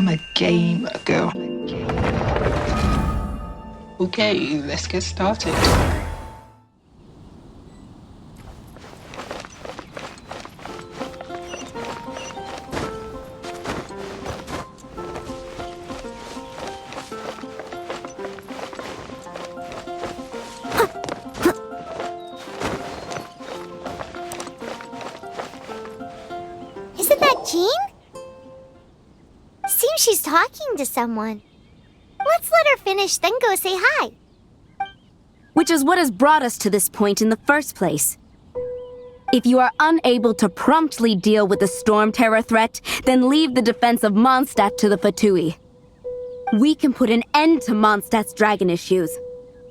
I'm a game girl. Okay, let's get started. Isn't that Jean? Seems she's talking to someone. Let's let her finish, then go say hi. Which is what has brought us to this point in the first place. If you are unable to promptly deal with the storm terror threat, then leave the defense of Mondstadt to the Fatui. We can put an end to Mondstadt's dragon issues.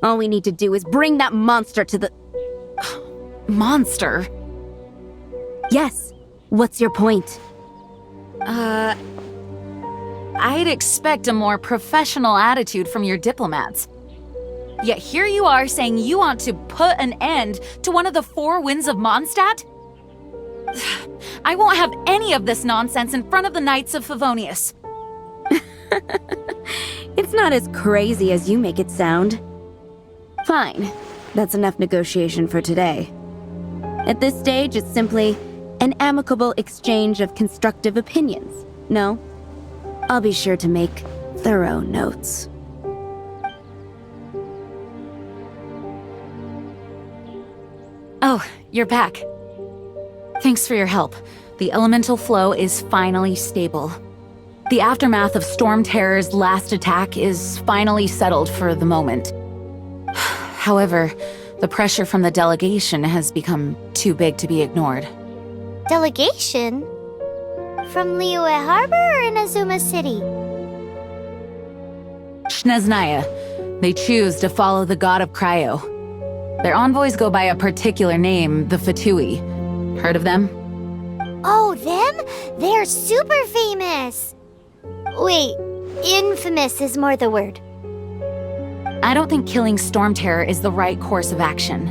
All we need to do is bring that monster to the... Monster? Yes. What's your point? I'd expect a more professional attitude from your diplomats. Yet here you are saying you want to put an end to one of the four winds of Mondstadt? I won't have any of this nonsense in front of the Knights of Favonius. It's not as crazy as you make it sound. Fine. That's enough negotiation for today. At this stage, it's simply an amicable exchange of constructive opinions. No? I'll be sure to make thorough notes. Oh, you're back. Thanks for your help. The elemental flow is finally stable. The aftermath of Storm Terror's last attack is finally settled for the moment. However, the pressure from the delegation has become too big to be ignored. Delegation? From Liyue Harbor or Inazuma City? Snezhnaya. They choose to follow the god of Cryo. Their envoys go by a particular name, the Fatui. Heard of them? Oh, them? They're super famous! Wait, infamous is more the word. I don't think killing Storm Terror is the right course of action.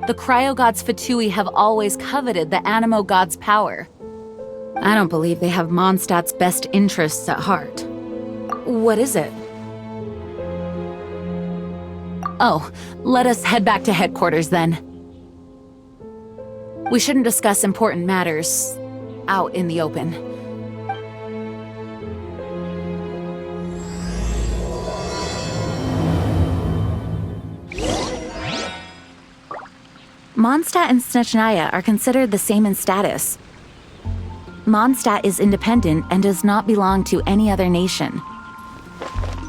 The Cryo God's Fatui have always coveted the Animo God's power. I don't believe they have Mondstadt's best interests at heart. What is it? Oh, let us head back to headquarters then. We shouldn't discuss important matters out in the open. Mondstadt and Snezhnaya are considered the same in status. Mondstadt is independent and does not belong to any other nation.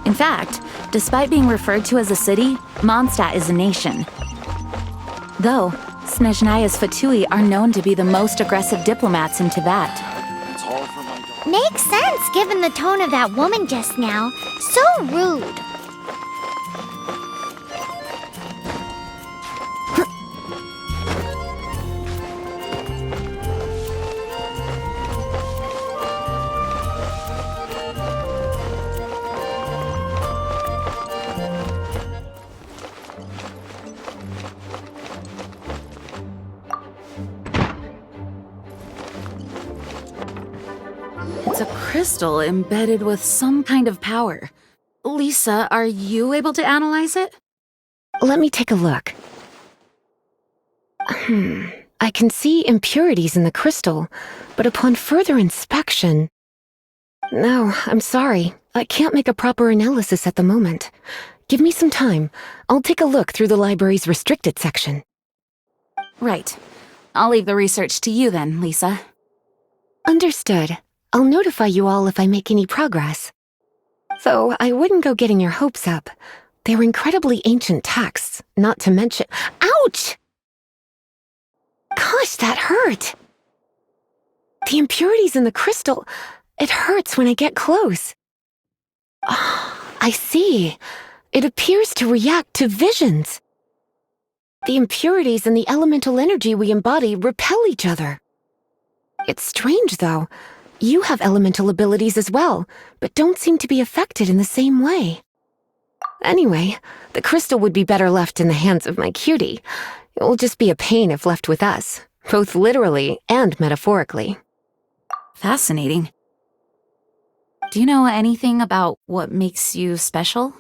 In fact, despite being referred to as a city, Mondstadt is a nation. Though, Snezhnaya's Fatui are known to be the most aggressive diplomats in Tibet. Makes sense given the tone of that woman just now. So rude. It's a crystal embedded with some kind of power. Lisa, are you able to analyze it? Let me take a look. I can see impurities in the crystal, but upon further inspection... No, I'm sorry. I can't make a proper analysis at the moment. Give me some time. I'll take a look through the library's restricted section. Right. I'll leave the research to you then, Lisa. Understood. I'll notify you all if I make any progress. Though I wouldn't go getting your hopes up. They're incredibly ancient texts, not to mention— Ouch! Gosh, that hurt! The impurities in the crystal— it hurts when I get close. I see. It appears to react to visions. The impurities and the elemental energy we embody repel each other. It's strange, though. You have elemental abilities as well, but don't seem to be affected in the same way. Anyway, the crystal would be better left in the hands of my cutie. It will just be a pain if left with us, both literally and metaphorically. Fascinating. Do you know anything about what makes you special?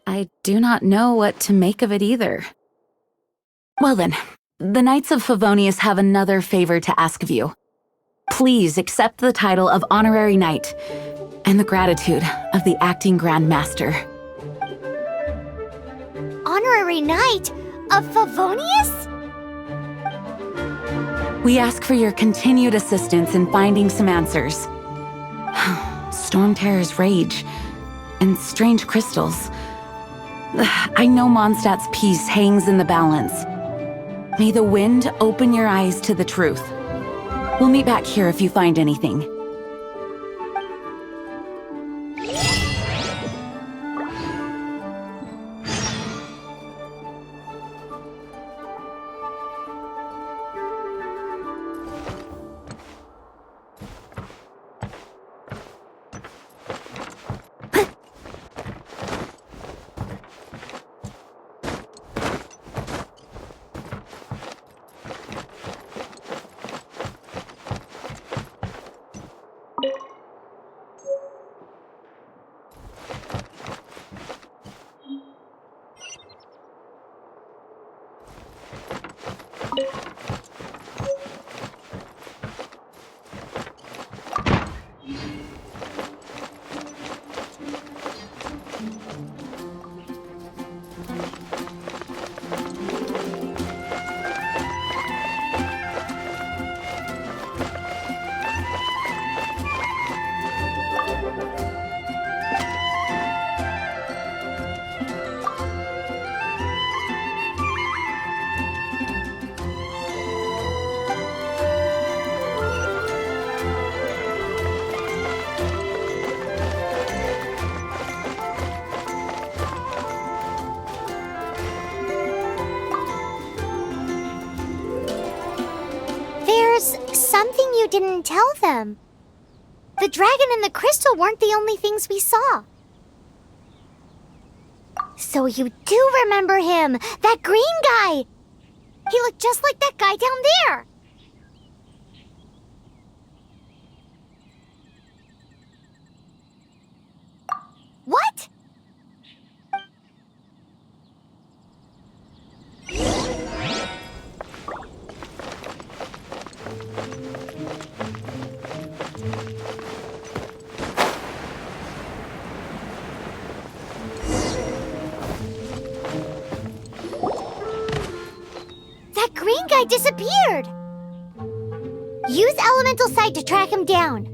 I do not know what to make of it either. Well then, the Knights of Favonius have another favor to ask of you. Please accept the title of Honorary Knight and the gratitude of the Acting Grand Master. Honorary Knight of Favonius? We ask for your continued assistance in finding some answers. Storm Terror's rage and strange crystals. I know Mondstadt's peace hangs in the balance. May the wind open your eyes to the truth. We'll meet back here if you find anything. There's something you didn't tell them. The dragon and the crystal weren't the only things we saw. So you do remember him, that green guy! He looked just like that guy down there! What? That green guy disappeared! Use Elemental Sight to track him down.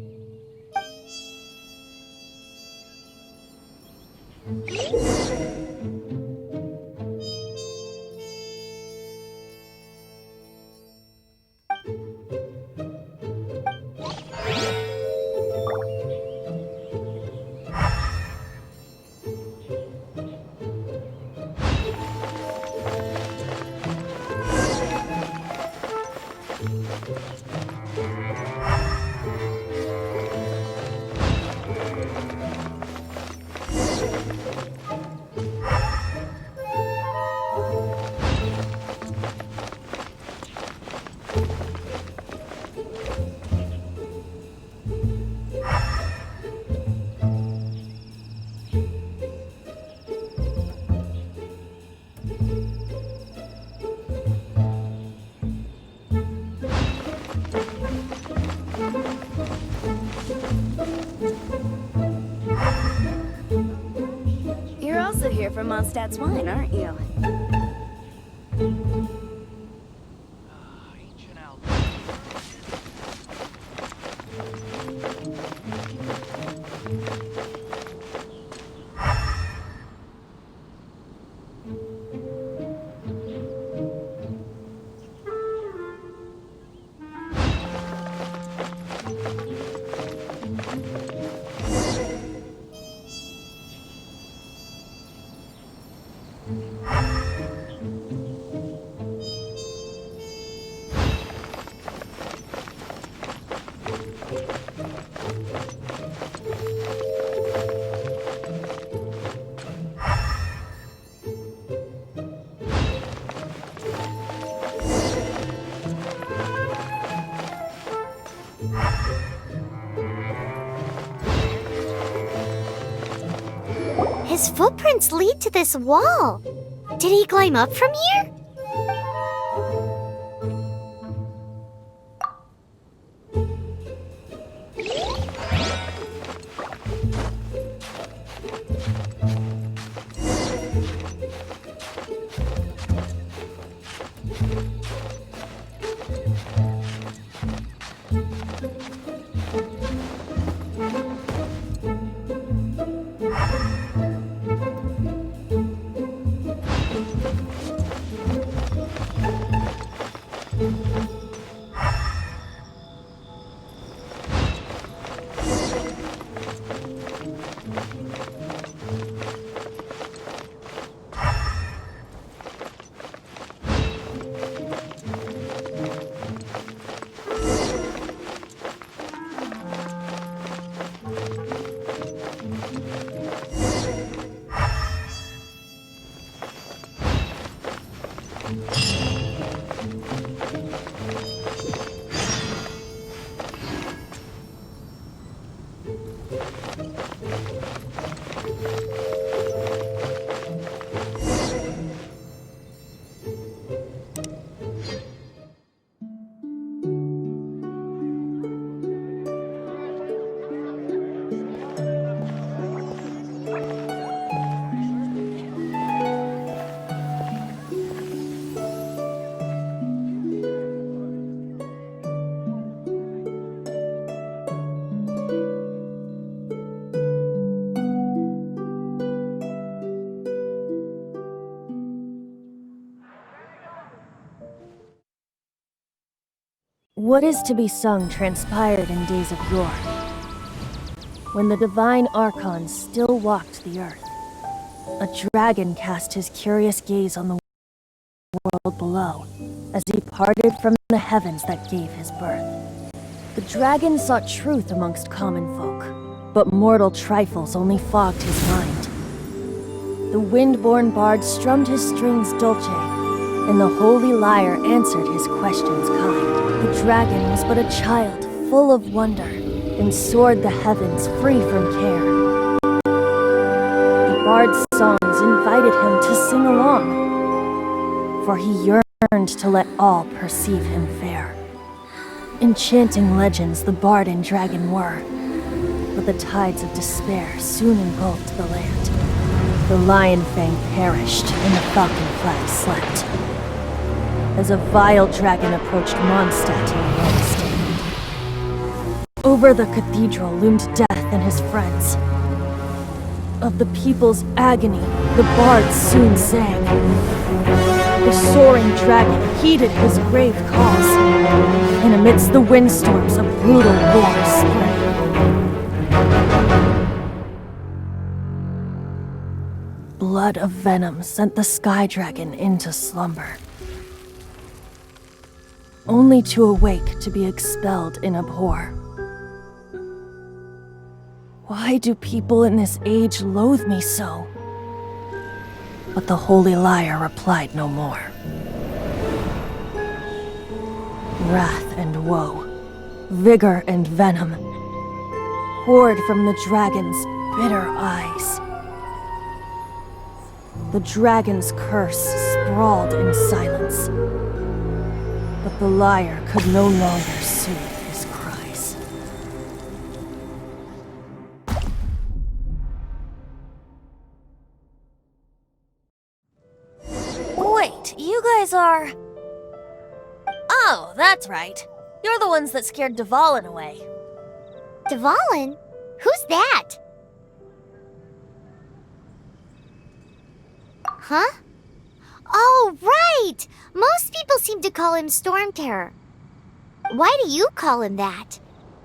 You're also here for Mondstadt's wine, aren't you? His footprints lead to this wall. Did he climb up from here? What is to be sung transpired in days of yore, when the divine archons still walked the earth. A dragon cast his curious gaze on the world below, as he parted from the heavens that gave his birth. The dragon sought truth amongst common folk, but mortal trifles only fogged his mind. The wind-born bard strummed his strings dolce, and the holy lyre answered his questions kind. The dragon was but a child, full of wonder, and soared the heavens free from care. The bard's songs invited him to sing along, for he yearned to let all perceive him fair. Enchanting legends the bard and dragon were, but the tides of despair soon engulfed the land. The lion fang perished, and the falcon flag slept, as a vile dragon approached Mondstadt in Mondstadt. Over the cathedral loomed death and his friends. Of the people's agony, the bards soon sang. The soaring dragon heeded his grave calls, and amidst the windstorms a brutal war spread. Blood of venom sent the sky dragon into slumber, only to awake to be expelled in abhor. Why do people in this age loathe me so? But the holy lyre replied no more. Wrath and woe, vigor and venom, poured from the dragon's bitter eyes. The dragon's curse sprawled in silence, but the lyre could no longer soothe his cries. Wait, you guys are... Oh, that's right. You're the ones that scared Dvalin away. Dvalin? Who's that? Huh? Oh, right! Most people seem to call him Storm Terror. Why do you call him that?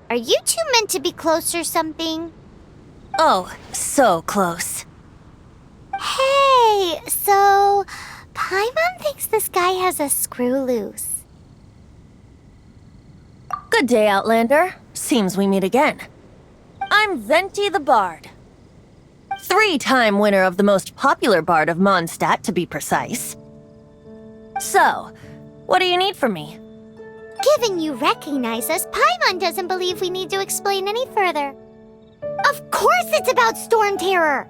Are you two meant to be close or something? Oh, so close. Hey, so... Paimon thinks this guy has a screw loose. Good day, Outlander. Seems we meet again. I'm Venti the Bard. 3-time winner of the most popular bard of Mondstadt, to be precise. So, what do you need from me? Given you recognize us, Paimon doesn't believe we need to explain any further. Of course it's about Storm Terror!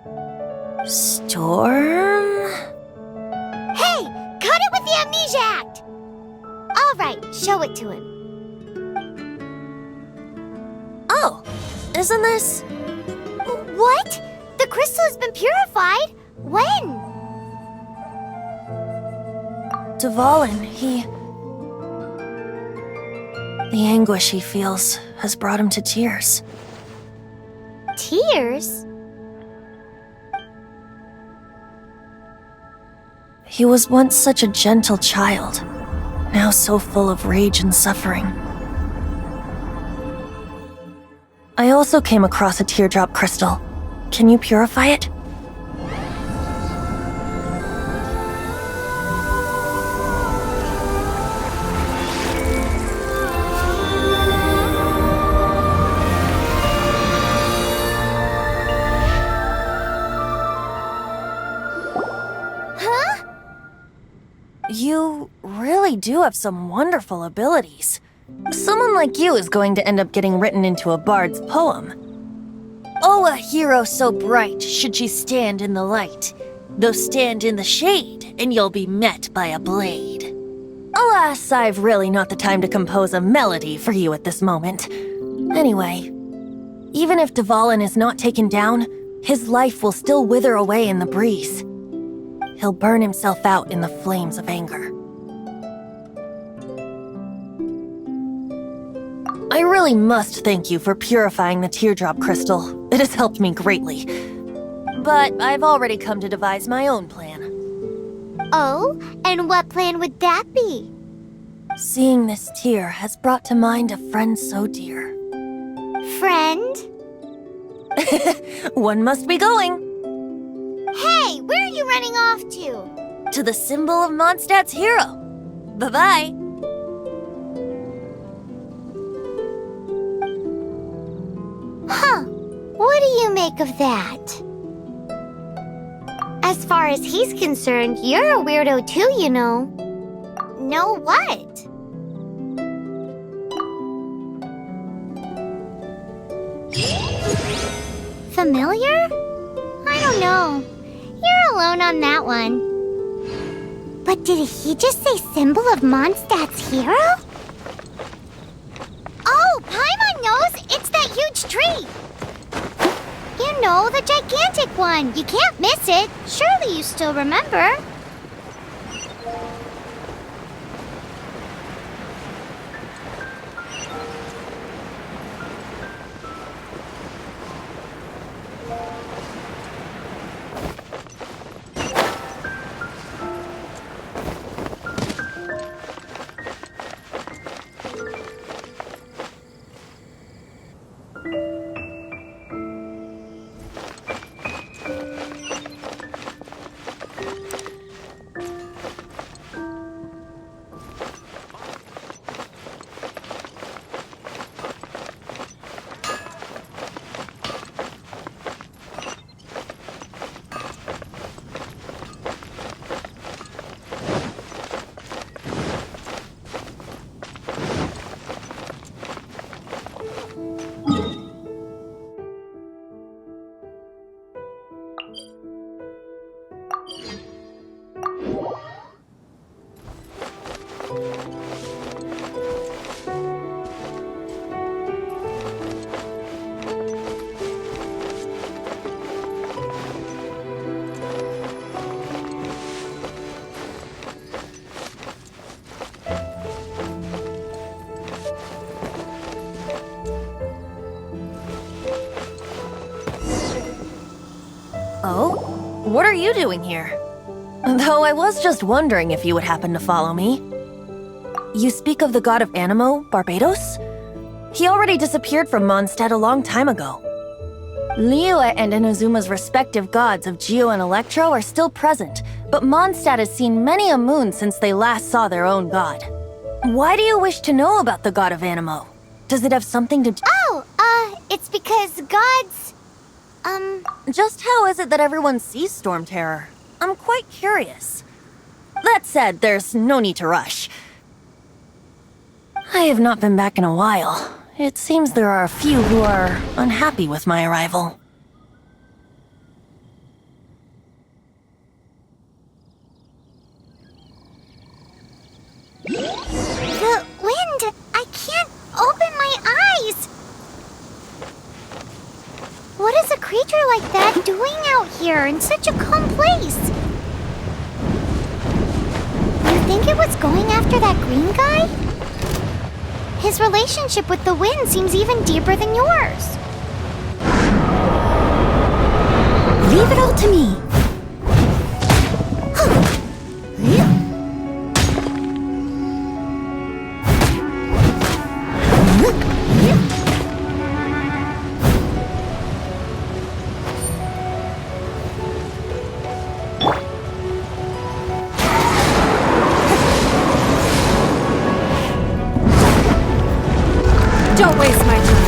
Storm? Hey, cut it with the Amnesia Act! Alright, show it to him. Oh, isn't this... What? The crystal has been purified? When? Dvalin, The anguish he feels has brought him to tears. Tears? He was once such a gentle child, now so full of rage and suffering. I also came across a teardrop crystal. Can you purify it? You really do have some wonderful abilities. Someone like you is going to end up getting written into a bard's poem. Oh, a hero so bright should she stand in the light. Though stand in the shade, and you'll be met by a blade. Alas, I've really not the time to compose a melody for you at this moment. Anyway, even if Dvalin is not taken down, his life will still wither away in the breeze. He'll burn himself out in the flames of anger. I really must thank you for purifying the teardrop crystal. It has helped me greatly. But I've already come to devise my own plan. Oh, and what plan would that be? Seeing this tear has brought to mind a friend so dear. Friend? One must be going. Hey, where are you running off to? To the symbol of Mondstadt's hero. Bye-bye. Huh. What do you make of that? As far as he's concerned, you're a weirdo too, you know. Know what? Familiar? I don't know. You're alone on that one. But did he just say symbol of Mondstadt's hero? Oh, Paimon knows! It's that huge tree! You know, the gigantic one. You can't miss it. Surely you still remember. Oh? What are you doing here? Though I was just wondering if you would happen to follow me. You speak of the god of Animo, Barbados? He already disappeared from Mondstadt a long time ago. Liyue and Inazuma's respective gods of Geo and Electro are still present, but Mondstadt has seen many a moon since they last saw their own god. Why do you wish to know about the god of Animo? Does it have something to do— It's because gods... Just how is it that everyone sees Storm Terror? I'm quite curious. That said, there's no need to rush. I have not been back in a while. It seems there are a few who are unhappy with my arrival. here in such a calm place? You think it was going after that green guy? His relationship with the wind seems even deeper than yours. Leave it all to me. Don't waste my time.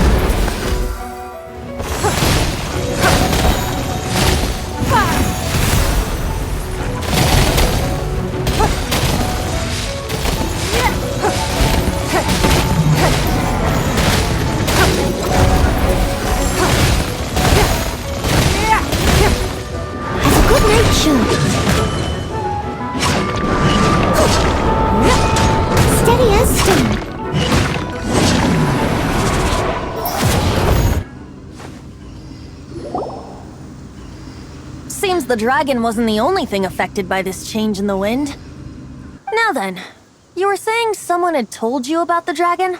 Have a good night, Shun. Steady as stone. Seems the dragon wasn't the only thing affected by this change in the wind. Now then, you were saying someone had told you about the dragon?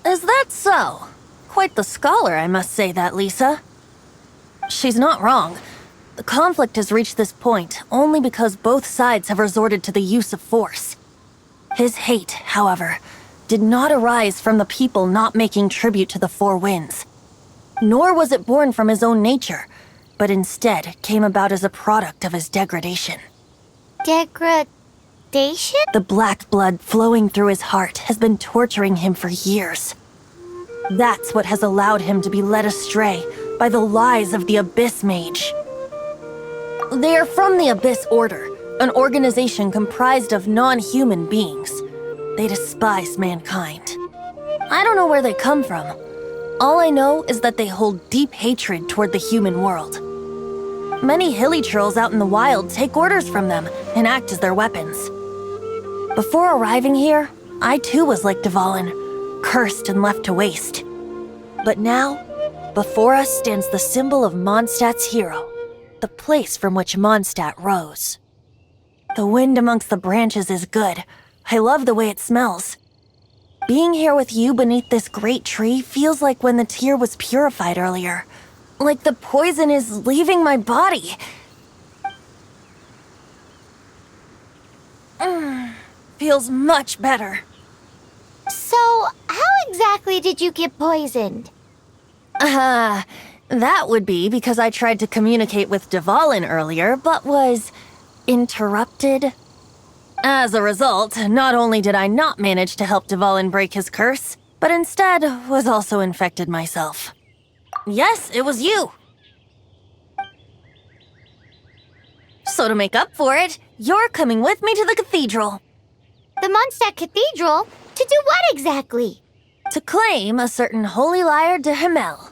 Is that so? Quite the scholar, I must say that, Lisa. She's not wrong. The conflict has reached this point only because both sides have resorted to the use of force. His hate, however, did not arise from the people not making tribute to the Four Winds. Nor was it born from his own nature, but instead came about as a product of his degradation. Degradation? The black blood flowing through his heart has been torturing him for years. That's what has allowed him to be led astray by the lies of the Abyss Mage. They are from the Abyss Order, an organization comprised of non-human beings. They despise mankind. I don't know where they come from. All I know is that they hold deep hatred toward the human world. Many hilly trolls out in the wild take orders from them and act as their weapons. Before arriving here, I too was like Dvalin, cursed and left to waste. But now, before us stands the symbol of Mondstadt's hero, the place from which Mondstadt rose. The wind amongst the branches is good. I love the way it smells. Being here with you beneath this great tree feels like when the tear was purified earlier. Like the poison is leaving my body. Feels much better. So, how exactly did you get poisoned? That would be because I tried to communicate with Dvalin earlier, but was interrupted. As a result, not only did I not manage to help Dvalin break his curse, but instead was also infected myself. Yes, it was you. So to make up for it, you're coming with me to the cathedral. The Mondstadt Cathedral? To do what exactly? To claim a certain holy lyre de Himmel.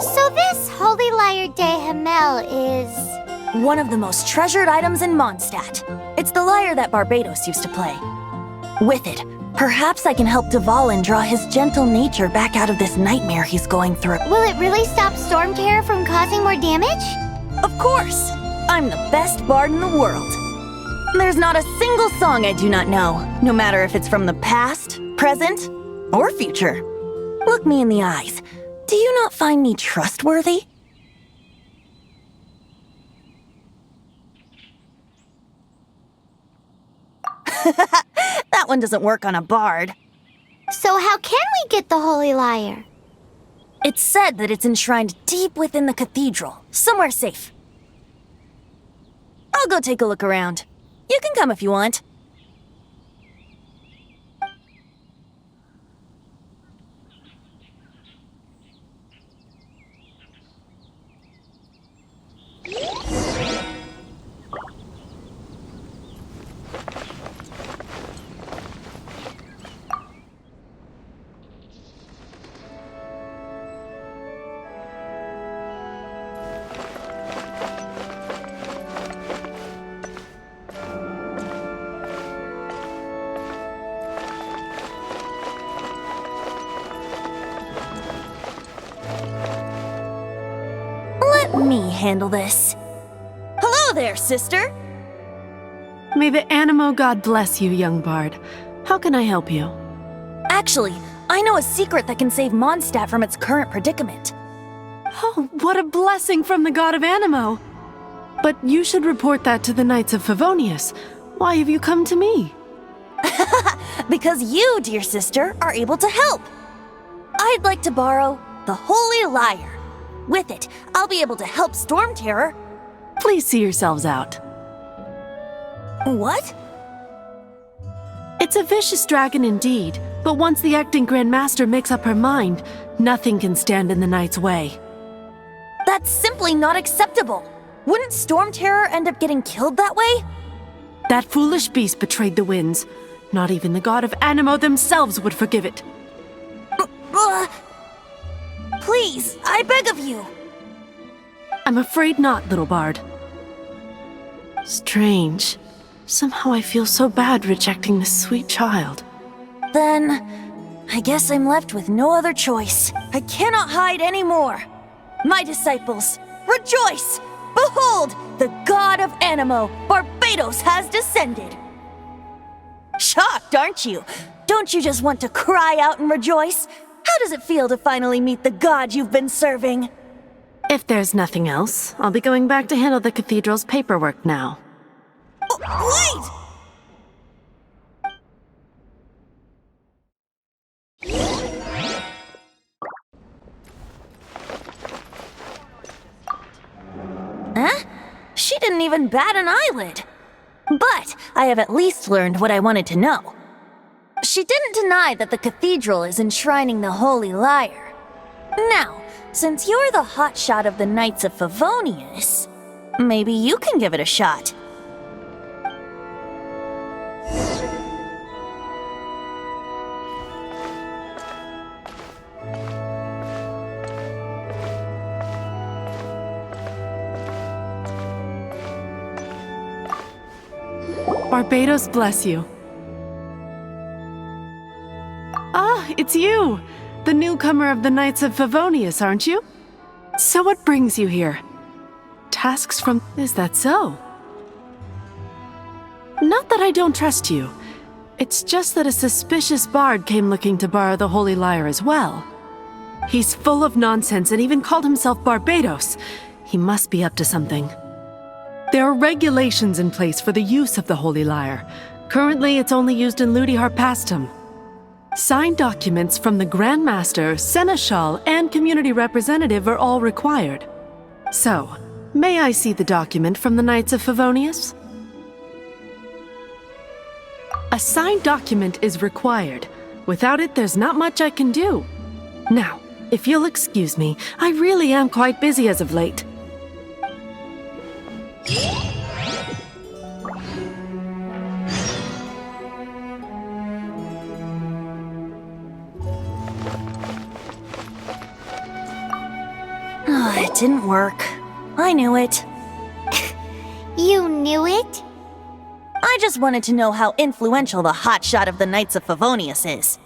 So this holy lyre de Himmel is One of the most treasured items in Mondstadt. It's the lyre that Barbados used to play. With it, perhaps I can help Dvalin draw his gentle nature back out of this nightmare he's going through. Will it really stop Storm Terror from causing more damage? Of course! I'm the best bard in the world. There's not a single song I do not know, no matter if it's from the past, present, or future. Look me in the eyes. Do you not find me trustworthy? That one doesn't work on a bard. So how can we get the Holy Lyre? It's said that it's enshrined deep within the cathedral, somewhere safe. I'll go take a look around. You can come if you want. Let me handle this. Hello there, sister! May the Animo God bless you, young bard. How can I help you? Actually, I know a secret that can save Mondstadt from its current predicament. Oh, what a blessing from the god of Animo! But you should report that to the Knights of Favonius. Why have you come to me? Because you, dear sister, are able to help. I'd like to borrow the Holy Lyre. With it, I'll be able to help Storm Terror. Please see yourselves out. What? It's a vicious dragon indeed, but once the acting Grand Master makes up her mind, nothing can stand in the Knight's way. That's simply not acceptable. Wouldn't Storm Terror end up getting killed that way? That foolish beast betrayed the winds. Not even the god of Animo themselves would forgive it. Please, I beg of you. I'm afraid not, little bard. Strange. Somehow I feel so bad rejecting this sweet child. Then, I guess I'm left with no other choice. I cannot hide anymore. My disciples, rejoice! Behold, the god of Animo, Barbados, has descended. Shocked, aren't you? Don't you just want to cry out and rejoice? How does it feel to finally meet the god you've been serving? If there's nothing else, I'll be going back to handle the cathedral's paperwork now. Wait! Huh? She didn't even bat an eyelid. But I have at least learned what I wanted to know. She didn't deny that the cathedral is enshrining the Holy Lyre. Now, since you're the hotshot of the Knights of Favonius, maybe you can give it a shot. Barbados bless you. Ah, it's you! The newcomer of the Knights of Favonius, aren't you? So what brings you here? Tasks from... Is that so? Not that I don't trust you. It's just that a suspicious bard came looking to borrow the Holy Lyre as well. He's full of nonsense and even called himself Barbados. He must be up to something. There are regulations in place for the use of the Holy Lyre. Currently, it's only used in Ludi Harpastum. Signed documents from the Grand Master, Seneschal, and Community Representative are all required. So, may I see the document from the Knights of Favonius? A signed document is required. Without it, there's not much I can do. Now, if you'll excuse me, I really am quite busy as of late. It didn't work. I knew it. knew it? I just wanted to know how influential the hotshot of the Knights of Favonius is.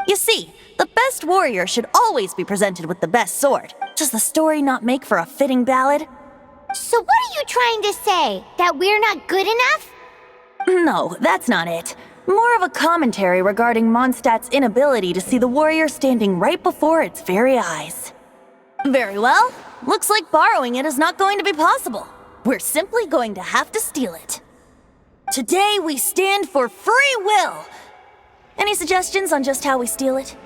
You see, the best warrior should always be presented with the best sword. Does the story not make for a fitting ballad? So what are you trying to say? That we're not good enough? No, that's not it. More of a commentary regarding Mondstadt's inability to see the warrior standing right before its very eyes. Very well. Looks like borrowing it is not going to be possible. We're simply going to have to steal it. Today we stand for free will. Any suggestions on just how we steal it?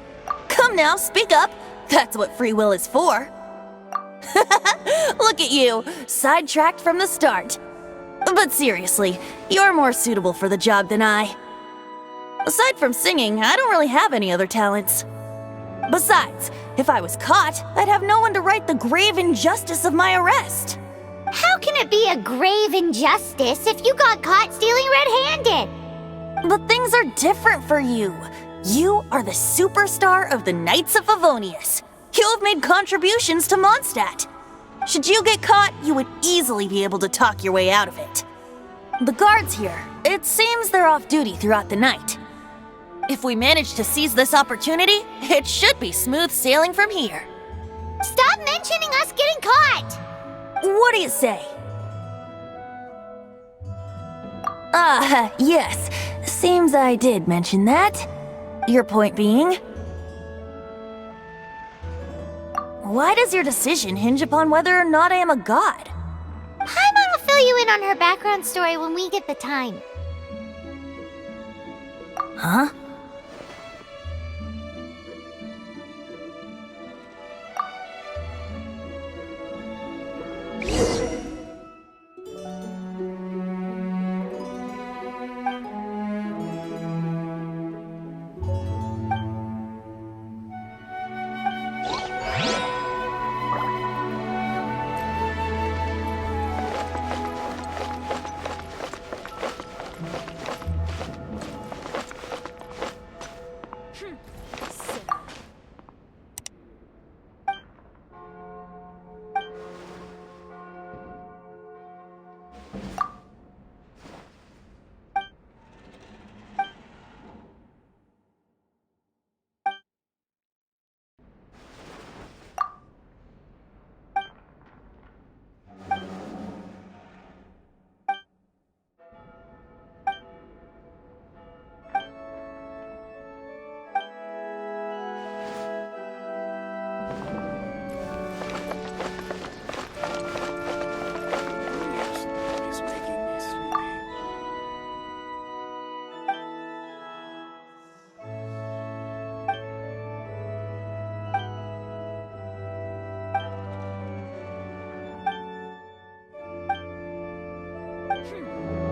Come now, speak up. That's what free will is for. Look at you, sidetracked from the start. But seriously, you're more suitable for the job than I. Aside from singing, I don't really have any other talents. Besides, if I was caught, I'd have no one to right the grave injustice of my arrest. How can it be a grave injustice if you got caught stealing red-handed? But things are different for you. You are the superstar of the Knights of Favonius. You have made contributions to Mondstadt. Should you get caught, you would easily be able to talk your way out of it. The guards here, it seems they're off duty throughout the night. If we manage to seize this opportunity, it should be smooth sailing from here. Stop mentioning us getting caught! What do you say? Yes. Seems I did mention that. Your point being? Why does your decision hinge upon whether or not I am a god? Paimon will fill you in on her background story when we get the time. Huh?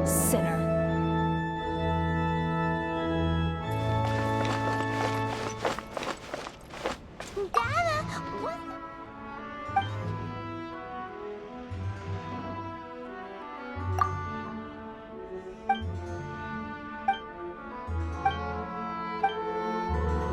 Sinner.